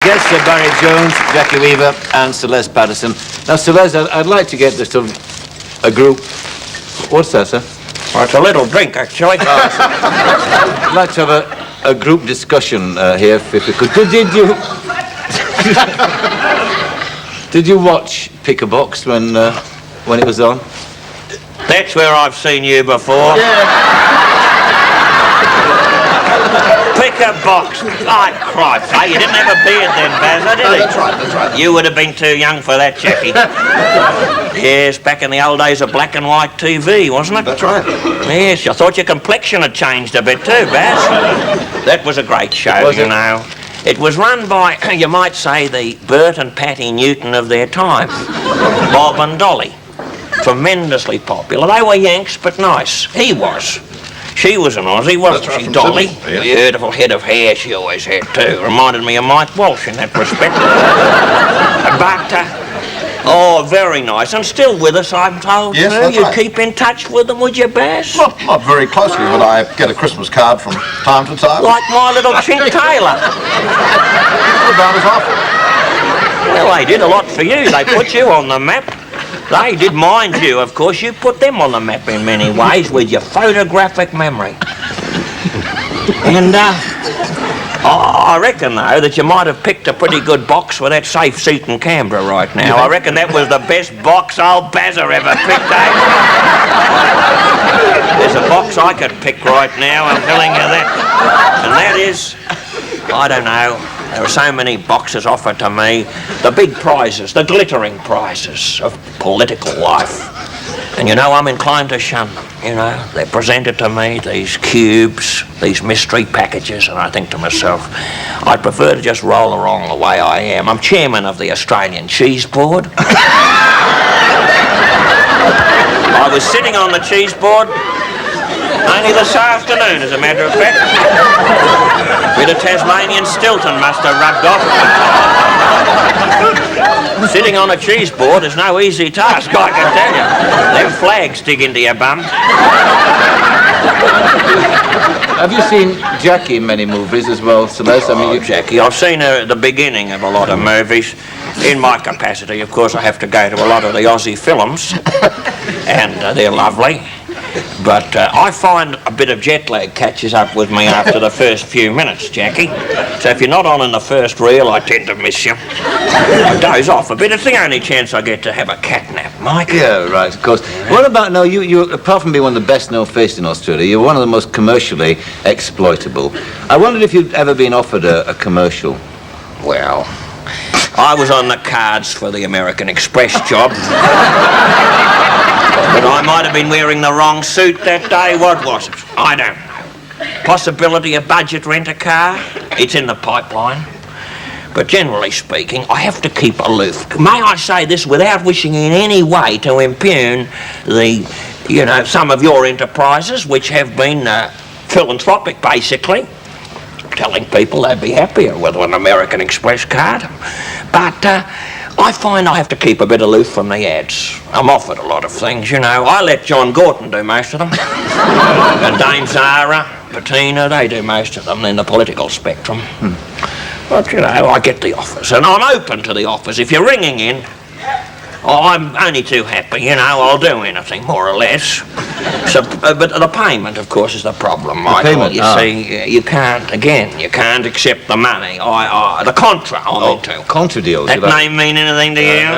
guests are Barry Jones, Jackie Weaver, and Celeste Patterson. Now, Celeste, I'd like to get this sort of a group. What's that, sir? Well, it's a little drink, actually. I'd like to have a group discussion here, if we could. Did you watch Pick a Box when it was on? That's where I've seen you before. Yeah. Pick a box. Oh, Christ, you didn't have a beard then, Bazza, did you? That's right. You would have been too young for that, Jackie. Yes, back in the old days of black and white TV, wasn't it? That's right. Yes, I thought your complexion had changed a bit too, Baz. That was a great show, you know. It was run by, you might say, the Bert and Patty Newton of their time. Bob and Dolly. Tremendously popular. They were Yanks, but nice. He was. She was an Aussie, wasn't she, Dolly? Yeah. Beautiful head of hair she always had, too. Reminded me of Mike Walsh in that respect. But, oh, very nice. And still with us, I'm told, Yes, too. that's You right. keep in touch with them, would you, Baz? Not very closely, but I get a Christmas card from time to time. Like my little Chink Taylor. Not about as often. Well, they did a lot for you. They put you on the map. They did, mind you, of course. You put them on the map in many ways with your photographic memory. And, I reckon, though, that you might have picked a pretty good box for that safe seat in Canberra right now. I reckon that was the best box old Bazza ever picked, eh? There's a box I could pick right now, I'm telling you that. And that is, I don't know, there are so many boxes offered to me. The big prizes, the glittering prizes of political life. And, you know, I'm inclined to shun them, you know. They're presented to me, these cubes, these mystery packages, and I think to myself, I'd prefer to just roll along the way I am. I'm chairman of the Australian Cheese Board. I was sitting on the cheese board only this afternoon, as a matter of fact. A bit of Tasmanian Stilton must have rubbed off. Sitting on a cheese board is no easy task, I can tell you. Them flags dig into your bum. Have you seen Jackie in many movies as well, Celeste? Jackie, I've seen her at the beginning of a lot of movies. In my capacity, of course, I have to go to a lot of the Aussie films, and they're lovely. But I find a bit of jet lag catches up with me after the first few minutes, Jackie. So if you're not on in the first reel, I tend to miss you. I doze off a bit. It's the only chance I get to have a cat nap, Mike. Yeah, right, of course. What about, no, you apart from being one of the best-known faces in Australia, you're one of the most commercially exploitable. I wondered if you'd ever been offered a commercial. Well, I was on the cards for the American Express job. But I might have been wearing the wrong suit that day. What was it? I don't know. Possibility of budget rent-a-car? It's in the pipeline. But generally speaking, I have to keep aloof. May I say this without wishing in any way to impugn some of your enterprises, which have been philanthropic, basically. Telling people they'd be happier with an American Express card. But I find I have to keep a bit aloof from the ads. I'm offered a lot of things, you know. I let John Gorton do most of them. And Dame Zara, Bettina, they do most of them in the political spectrum. But, you know, I get the offers. And I'm open to the offers. If you're ringing in, I'm only too happy, you know. I'll do anything, more or less. So, but the payment, of course, is the problem, Michael. Payment, you see, you can't accept the money. The contra, I'm into. Contra deals. That name mean anything to you?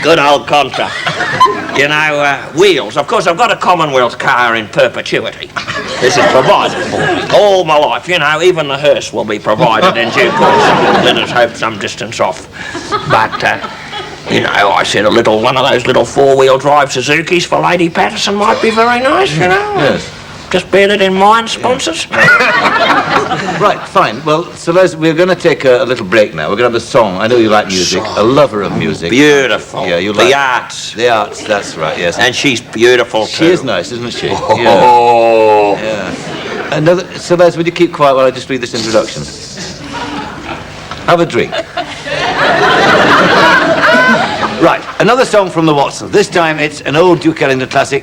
Good old contra. You know, wheels. Of course, I've got a Commonwealth car in perpetuity. This is provided for me all my life. You know, even the hearse will be provided in due course. Let us hope some distance off. But, you know, I said one of those little four-wheel drive Suzukis for Lady Patterson might be very nice, you know. Yes. Just bear that in mind, sponsors. Right, fine. Well, Celeste, we're going to take a little break now. We're going to have a song. I know you like music. A lover of music. Beautiful. Yeah, you the like arts. The arts, that's right, yes. And she's beautiful, too. She is nice, isn't she? Oh. Yeah. Celeste, would you keep quiet while I just read this introduction? Have a drink. Right, another song from the Watsons. This time it's an old Duke Ellington classic.